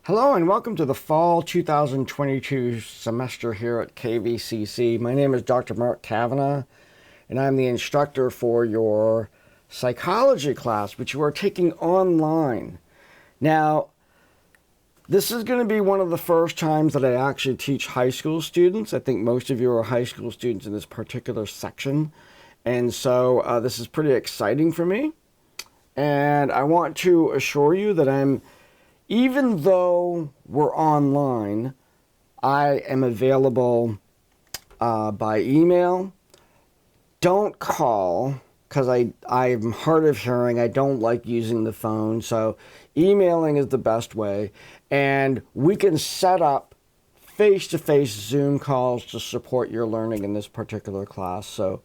Hello and welcome to the fall 2022 semester here at KVCC. My name is Dr. Mark Kavanagh and I'm the instructor for your psychology class, which you are taking online. Now, this is going to be one of the first times that I actually teach high school students. I think most of you are high school students in this particular section. And so this is pretty exciting for me. And I want to assure you that even though we're online, I am available by email. Don't call, because I'm hard of hearing. I don't like using the phone. So emailing is the best way. And we can set up face-to-face Zoom calls to support your learning in this particular class. So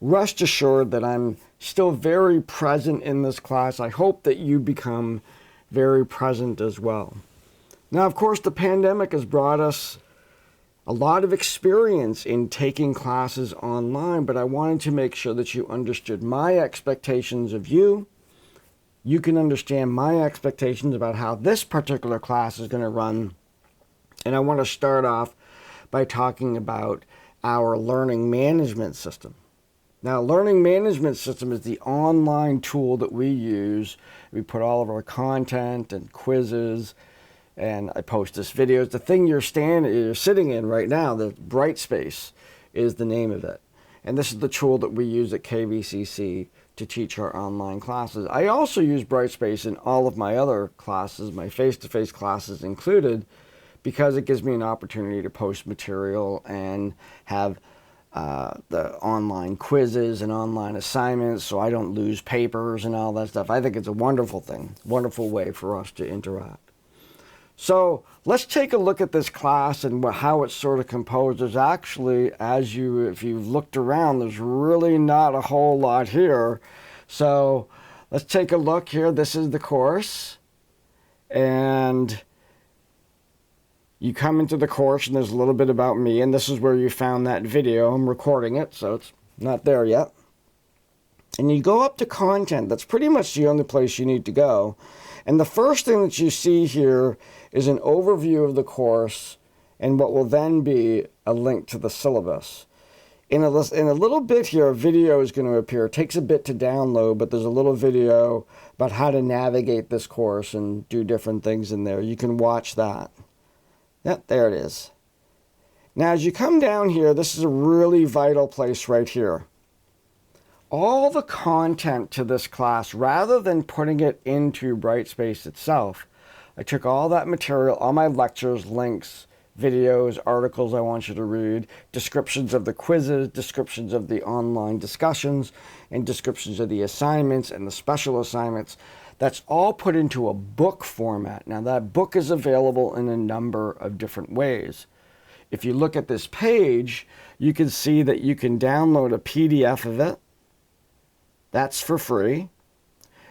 rest assured that I'm still very present in this class. I hope that you become very present as well. Now, of course, the pandemic has brought us a lot of experience in taking classes online, but I wanted to make sure that you understood my expectations of you. You can understand my expectations about how this particular class is going to run. And I want to start off by talking about our learning management system. Now, learning management system is the online tool that we use. We put all of our content and quizzes, and I post this videos. The thing you're sitting in right now, the Brightspace, is the name of it. And this is the tool that we use at KVCC to teach our online classes. I also use Brightspace in all of my other classes, my face-to-face classes included, because it gives me an opportunity to post material and have the online quizzes and online assignments so I don't lose papers and all that stuff. I think it's a wonderful thing, wonderful way for us to interact. So let's take a look at this class and how it's sort of composed. There's actually, if you've looked around, there's really not a whole lot here. So let's take a look here. This is the course. And you come into the course and there's a little bit about me, and this is where you found that video. I'm recording it, so it's not there yet. And you go up to content. That's pretty much the only place you need to go. And the first thing that you see here is an overview of the course and what will then be a link to the syllabus. In a little bit here, a video is going to appear. It takes a bit to download, but there's a little video about how to navigate this course and do different things in there. You can watch that. Yep, there it is. Now, as you come down here, this is a really vital place right here. All the content to this class, rather than putting it into Brightspace itself, I took all that material, all my lectures, links, videos, articles I want you to read, descriptions of the quizzes, descriptions of the online discussions, and descriptions of the assignments and the special assignments. That's all put into a book format. Now, that book is available in a number of different ways. If you look at this page, you can see that you can download a PDF of it. That's for free.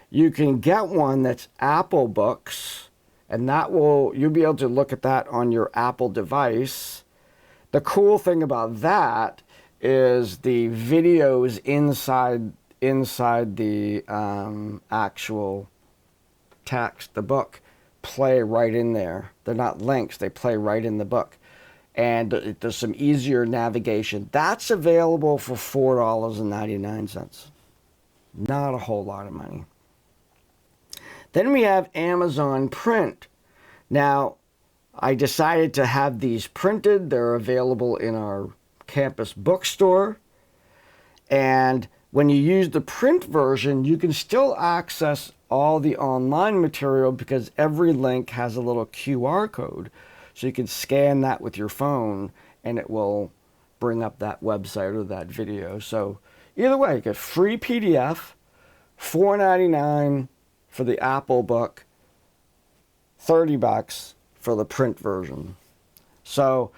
You can get one that's Apple Books, and you'll be able to look at that on your Apple device. The cool thing about that is the videos inside the actual text, the book, play right in there. They're not links, they play right in the book. And there's some easier navigation. That's available for $4.99. Not a whole lot of money. Then we have Amazon Print. Now, I decided to have these printed. They're available in our campus bookstore. And when you use the print version, you can still access all the online material because every link has a little QR code. So you can scan that with your phone and it will bring up that website or that video. So either way, you get free PDF, $4.99 for the Apple book, $30 for the print version. So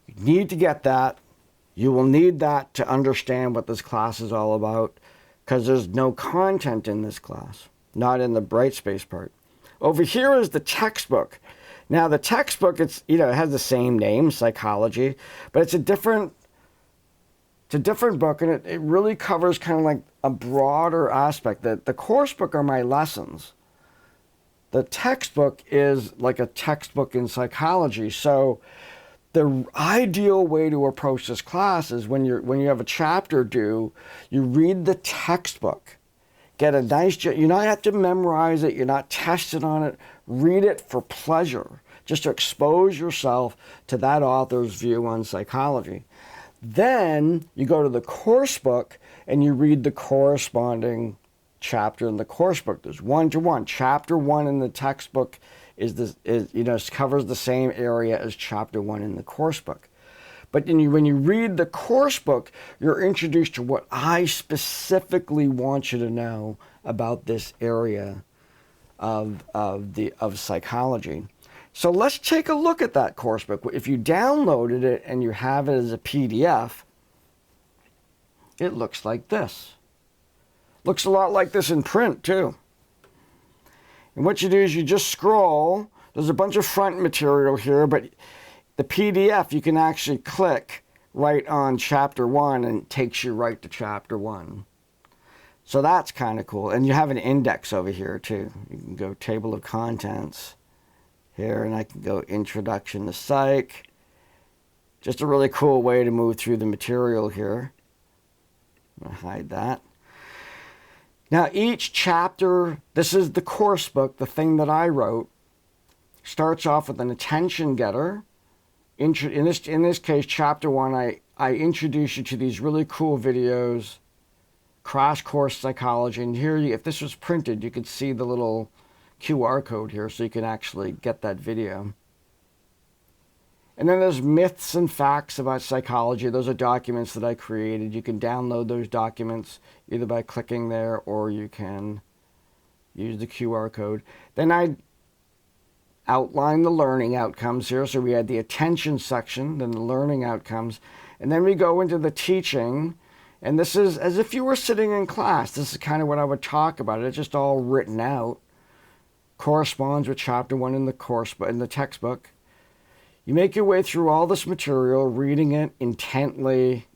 you need to get that. You will need that to understand what this class is all about, because there's no content in this class, not in the Brightspace part. Over here is the textbook. Now, the textbook, it has the same name, psychology, but it's a different book, and it really covers kind of like a broader aspect. The course book are my lessons. The textbook is like a textbook in psychology. So the ideal way to approach this class is when you have a chapter due, you read the textbook. Get a nice, you not have to memorize it, you're not tested on it. Read it for pleasure, just to expose yourself to that author's view on psychology. Then you go to the course book and you read the corresponding chapter in the course book. There's one-to-one. Chapter 1 in the textbook covers the same area as chapter 1 in the course book. But when you read the course book, you're introduced to what I specifically want you to know about this area of psychology. So let's take a look at that course book. If you downloaded it and you have it as a PDF, it looks like this. Looks a lot like this in print too. And what you do is you just scroll. There's a bunch of front material here, but the PDF, you can actually click right on chapter 1 and it takes you right to chapter 1. So that's kind of cool. And you have an index over here too. You can go table of contents here, and I can go introduction to psych. Just a really cool way to move through the material here. I'm going to hide that. Now each chapter, this is the course book, the thing that I wrote, starts off with an attention getter. In this case, chapter 1, I introduce you to these really cool videos, crash course psychology. And here, if this was printed, you could see the little QR code here, so you can actually get that video. And then there's myths and facts about psychology. Those are documents that I created. You can download those documents either by clicking there, or you can use the QR code. Then I outline the learning outcomes here. So we had the attention section, then the learning outcomes, and then we go into the teaching. And this is as if you were sitting in class. This is kind of what I would talk about. It's just all written out. Corresponds with chapter 1 in the textbook. You make your way through all this material, reading it intently,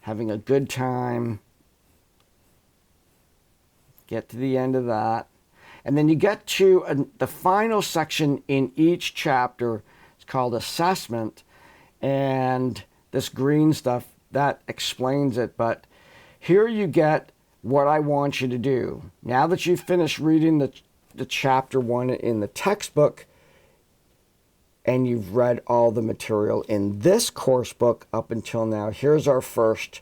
having a good time. Get to the end of that. And then you get to the final section in each chapter. It's called assessment. And this green stuff, that explains it. But here you get what I want you to do. Now that you've finished reading the chapter 1 in the textbook, and you've read all the material in this course book up until now, here's our first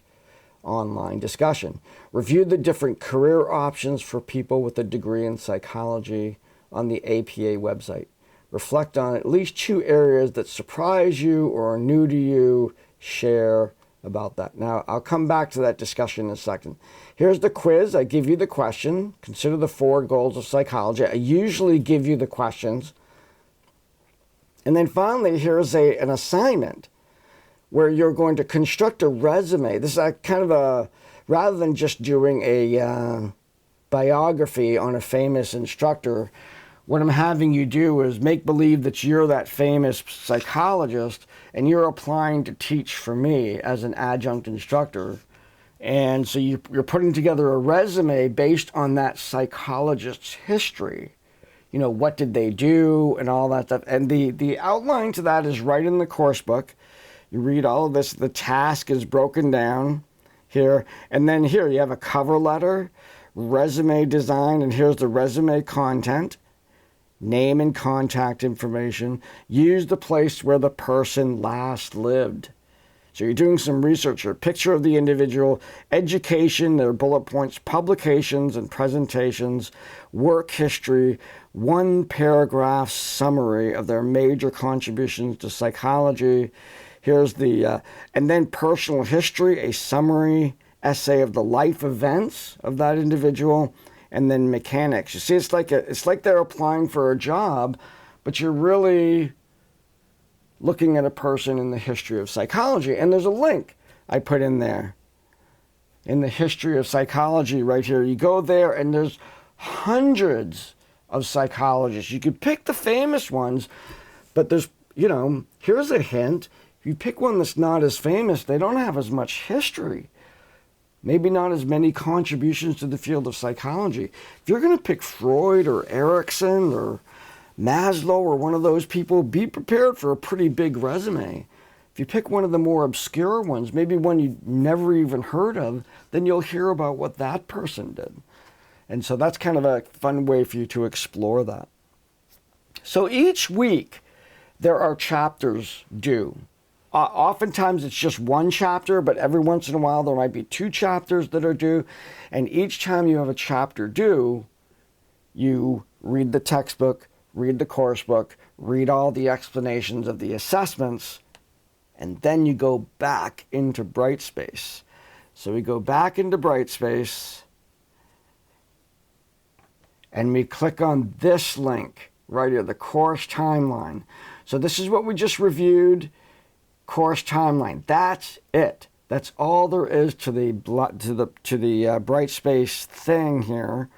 online discussion. Review the different career options for people with a degree in psychology on the APA website. Reflect on at least 2 areas that surprise you or are new to you. Share about that. Now, I'll come back to that discussion in a second. Here's the quiz. I give you the question. Consider the 4 goals of psychology. I usually give you the questions. And then finally, here's an assignment where you're going to construct a resume. This is rather than just doing a biography on a famous instructor, what I'm having you do is make believe that you're that famous psychologist and you're applying to teach for me as an adjunct instructor. And so you're putting together a resume based on that psychologist's history. You know, what did they do and all that stuff. And the outline to that is right in the course book. You read all of this. The task is broken down here. And then here you have a cover letter, resume design, and here's the resume content. Name and contact information. Use the place where the person last lived. So you're doing some research here. Picture of the individual, education, their bullet points, publications and presentations, work history, 1-paragraph summary of their major contributions to psychology. Here's and then personal history, a summary essay of the life events of that individual, and then mechanics. You see, it's like they're applying for a job, but you're really looking at a person in the history of psychology. And there's a link I put in there. In the history of psychology right here. You go there and there's hundreds of psychologists. You could pick the famous ones, but there's, here's a hint. If you pick one that's not as famous, they don't have as much history. maybe not as many contributions to the field of psychology. If you're going to pick Freud or Erickson or Maslow or one of those people, be prepared for a pretty big resume. If you pick one of the more obscure ones, maybe one you never even heard of, then you'll hear about what that person did. And so that's kind of a fun way for you to explore that. So each week, there are chapters due. Oftentimes it's just one chapter, but every once in a while there might be 2 chapters that are due. And each time you have a chapter due, you read the textbook, read the course book, read all the explanations of the assessments, and then you go back into Brightspace. So we go back into Brightspace, and we click on this link right here, the course timeline. So this is what we just reviewed. Course timeline. That's it. That's all there is to the Brightspace thing here.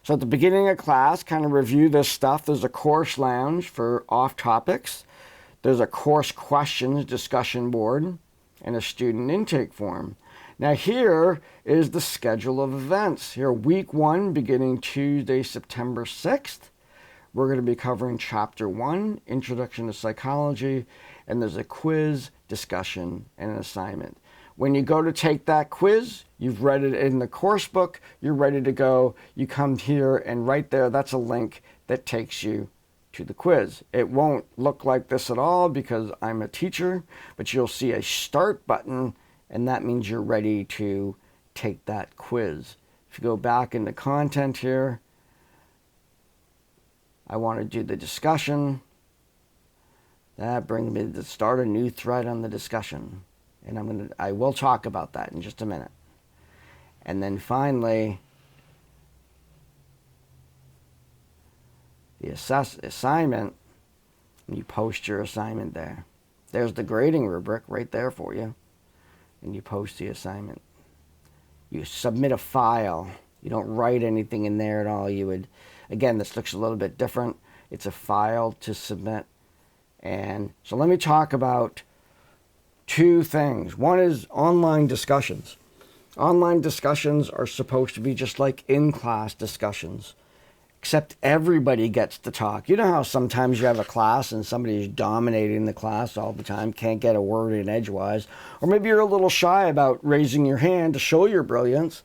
So at the beginning of class, kind of review this stuff. There's a course lounge for off topics. There's a course questions discussion board and a student intake form. Now here is the schedule of events. Here, week 1 beginning Tuesday, September 6th. We're going to be covering chapter 1, Introduction to Psychology. And there's a quiz, discussion, and an assignment. When you go to take that quiz, you've read it in the course book, you're ready to go. You come here, and right there, that's a link that takes you to the quiz. It won't look like this at all because I'm a teacher, but you'll see a start button, and that means you're ready to take that quiz. If you go back into content here, I want to do the discussion. That brings me to start a new thread on the discussion. And I will talk about that in just a minute. And then finally, the assignment, you post your assignment there. There's the grading rubric right there for you. And you post the assignment. You submit a file. You don't write anything in there at all. You would, again, this looks a little bit different. It's a file to submit. And so let me talk about 2 things. One is online discussions. Online discussions are supposed to be just like in-class discussions, except everybody gets to talk. You know how sometimes you have a class and somebody's dominating the class all the time, can't get a word in edgewise, or maybe you're a little shy about raising your hand to show your brilliance.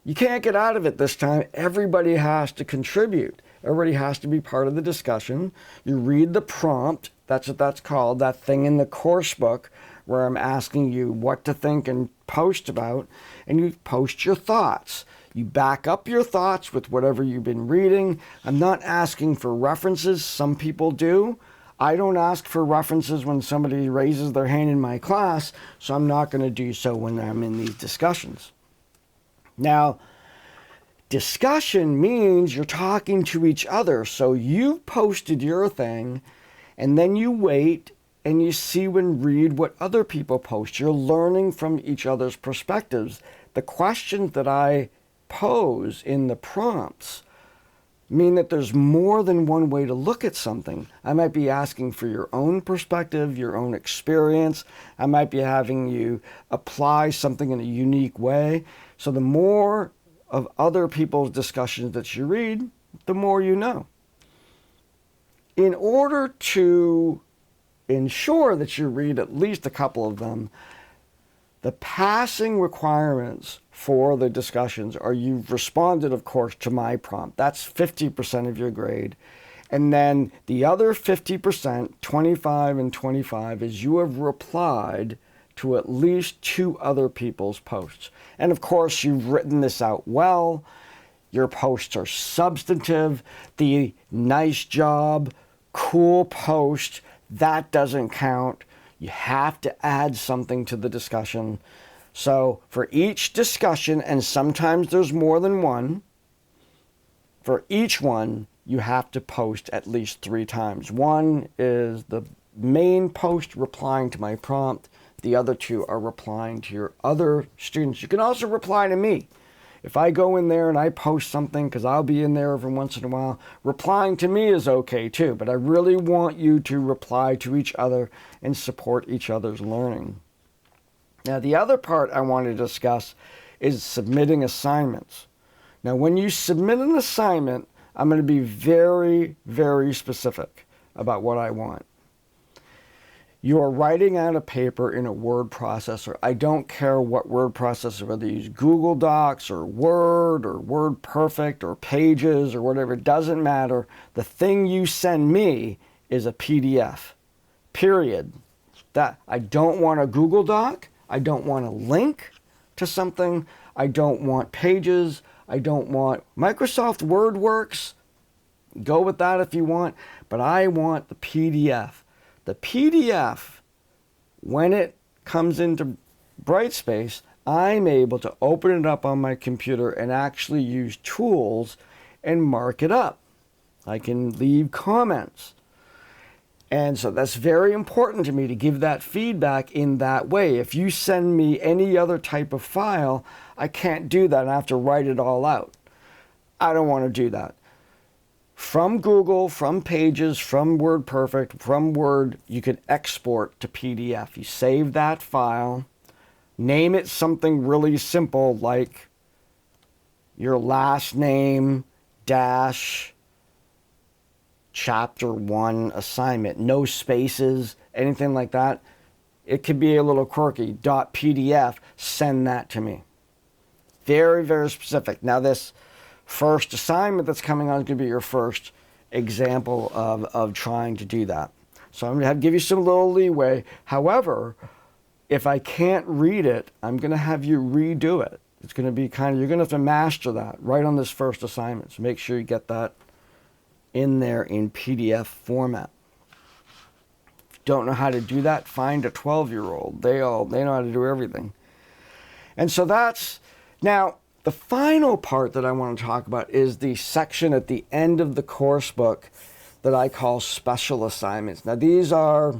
You can't get out of it this time. Everybody has to contribute. Everybody has to be part of the discussion. You read the prompt, that's what that's called, that thing in the course book where I'm asking you what to think and post about, and you post your thoughts. You back up your thoughts with whatever you've been reading. I'm not asking for references. Some people do. I don't ask for references when somebody raises their hand in my class, so I'm not going to do so when I'm in these discussions. Now, discussion means you're talking to each other. So you've posted your thing, and then you wait and you see and read what other people post. You're learning from each other's perspectives. The questions that I pose in the prompts mean that there's more than one way to look at something. I might be asking for your own perspective, your own experience. I might be having you apply something in a unique way. So the more of other people's discussions that you read, the more you know. In order to ensure that you read at least a couple of them, the passing requirements for the discussions are you've responded, of course, to my prompt. That's 50% of your grade. And then the other 50%, 25 and 25, is you have replied to at least 2 other people's posts. And of course, you've written this out well. Your posts are substantive. The nice job, cool post, that doesn't count. You have to add something to the discussion. So for each discussion, and sometimes there's more than one, for each one, you have to post at least 3 times. One is the main post replying to my prompt. The other 2 are replying to your other students. You can also reply to me. If I go in there and I post something, because I'll be in there every once in a while, replying to me is okay too. But I really want you to reply to each other and support each other's learning. Now, the other part I want to discuss is submitting assignments. Now, when you submit an assignment, I'm going to be very, very specific about what I want. You are writing out a paper in a word processor. I don't care what word processor, whether you use Google Docs or Word Perfect or Pages or whatever, it doesn't matter. The thing you send me is a PDF, period. That I don't want a Google Doc. I don't want a link to something. I don't want Pages. I don't want Microsoft Word works. Go with that if you want, but I want the PDF. The PDF, when it comes into Brightspace, I'm able to open it up on my computer and actually use tools and mark it up. I can leave comments. And so that's very important to me to give that feedback in that way. If you send me any other type of file, I can't do that. I have to write it all out. I don't want to do that. From Google, from Pages, from WordPerfect, from Word, you can export to PDF. You save that file, name it something really simple like your last name dash chapter 1 assignment, no spaces, anything like that. It could be a little quirky. .pdf, send that to me. Very, very specific. Now this first assignment that's coming on is going to be your first example of trying to do that. So I'm going to have to give you some little leeway. However, if I can't read it, I'm going to have you redo it. It's going to be you're going to have to master that right on this first assignment. So make sure you get that in there in PDF format. If you don't know how to do that, find a 12-year-old. They know how to do everything. And so that's, now, the final part that I want to talk about is the section at the end of the course book that I call special assignments. Now, these are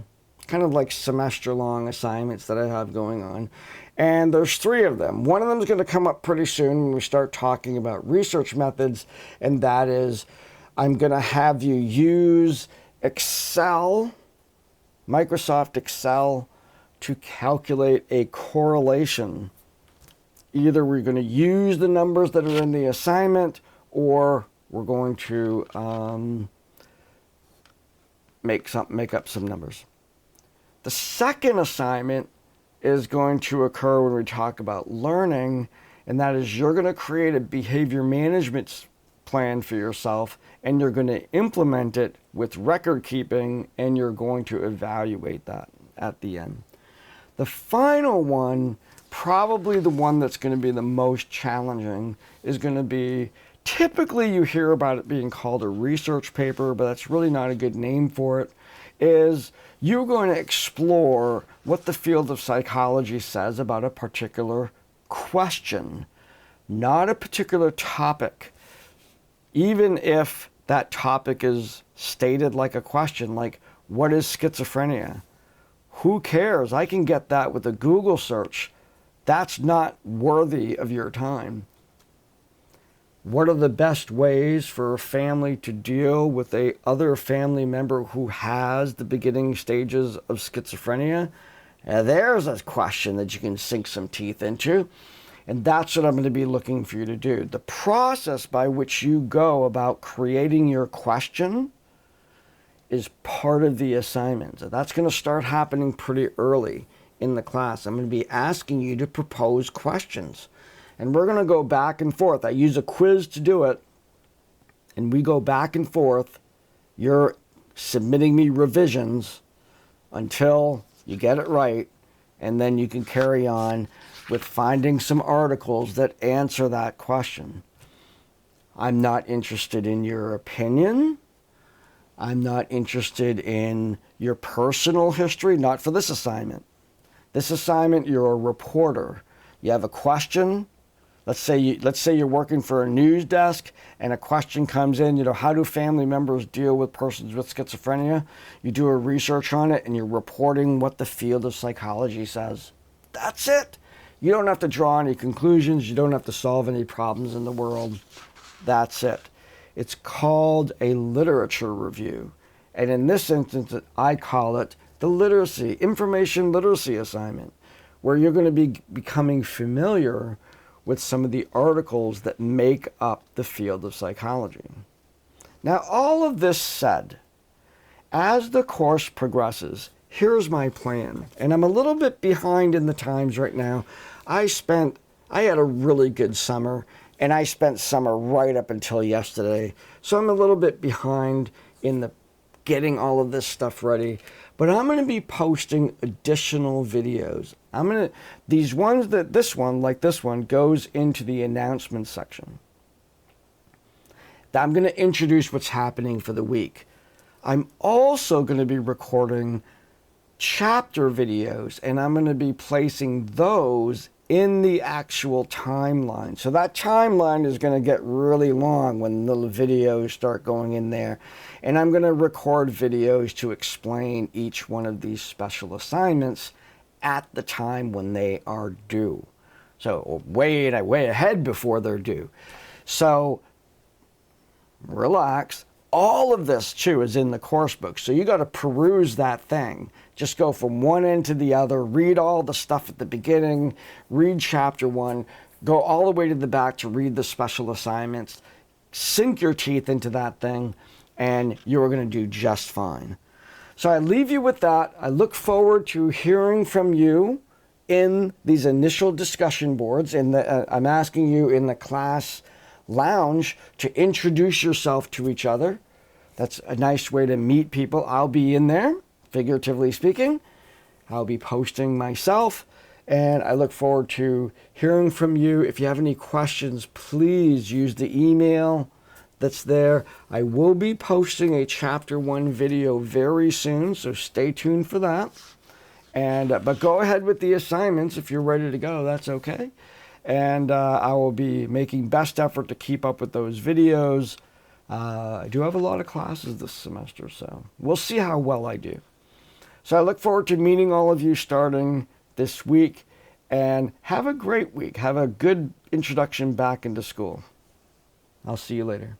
kind of like semester-long assignments that I have going on. And there's 3 of them. One of them is going to come up pretty soon when we start talking about research methods, and that is I'm going to have you use Excel, Microsoft Excel, to calculate a correlation. Either we're going to use the numbers that are in the assignment, or we're going to make up some numbers. The second assignment is going to occur when we talk about learning, and that is you're going to create a behavior management plan for yourself, and you're going to implement it with record keeping, and you're going to evaluate that at the end. The final one, probably the one that's going to be the most challenging, is going to be, typically you hear about it being called a research paper, but that's really not a good name for it, is you're going to explore what the field of psychology says about a particular question, not a particular topic. Even if that topic is stated like a question, like, what is schizophrenia? Who cares? I can get that with a Google search. That's not worthy of your time. What are the best ways for a family to deal with a other family member who has the beginning stages of schizophrenia? There's a question that you can sink some teeth into. And that's what I'm going to be looking for you to do. The process by which you go about creating your question is part of the assignment. So that's going to start happening pretty early in the class. I'm going to be asking you to propose questions. And we're going to go back and forth. I use a quiz to do it. And we go back and forth. You're submitting me revisions until you get it right. And then you can carry on with finding some articles that answer that question. I'm not interested in your opinion. I'm not interested in your personal history, not for this assignment. This assignment, you're a reporter. You have a question. Let's say you're working for a news desk and a question comes in, how do family members deal with persons with schizophrenia? You do a research on it and you're reporting what the field of psychology says. That's it. You don't have to draw any conclusions. You don't have to solve any problems in the world. That's it. It's called a literature review. And in this instance, I call it the information literacy assignment, where you're going to be becoming familiar with some of the articles that make up the field of psychology. Now, all of this said, as the course progresses, here's my plan. And I'm a little bit behind in the times right now. I had a really good summer, and I spent summer right up until yesterday. So I'm a little bit behind in the getting all of this stuff ready. But I'm going to be posting additional videos. This one goes into the announcement section. I'm going to introduce what's happening for the week. I'm also going to be recording chapter videos, and I'm going to be placing those in the actual timeline. So that timeline is going to get really long when the videos start going in there. And I'm going to record videos to explain each one of these special assignments at the time when they are due. So way ahead before they're due. So relax. All of this too is in the course book. So you got to peruse that thing. Just go from one end to the other, read all the stuff at the beginning, read chapter 1, go all the way to the back to read the special assignments, sink your teeth into that thing, and you're going to do just fine. So I leave you with that. I look forward to hearing from you in these initial discussion boards. I'm asking you in the class lounge to introduce yourself to each other. That's a nice way to meet people. I'll be in there, figuratively speaking. I'll be posting myself, and I look forward to hearing from you. If you have any questions, please use the email that's there. I will be posting a chapter 1 video very soon, so stay tuned for that. But go ahead with the assignments. If you're ready to go, that's okay. And I will be making best effort to keep up with those videos. I do have a lot of classes this semester, so we'll see how well I do. So I look forward to meeting all of you starting this week, and have a great week. Have a good introduction back into school. I'll see you later.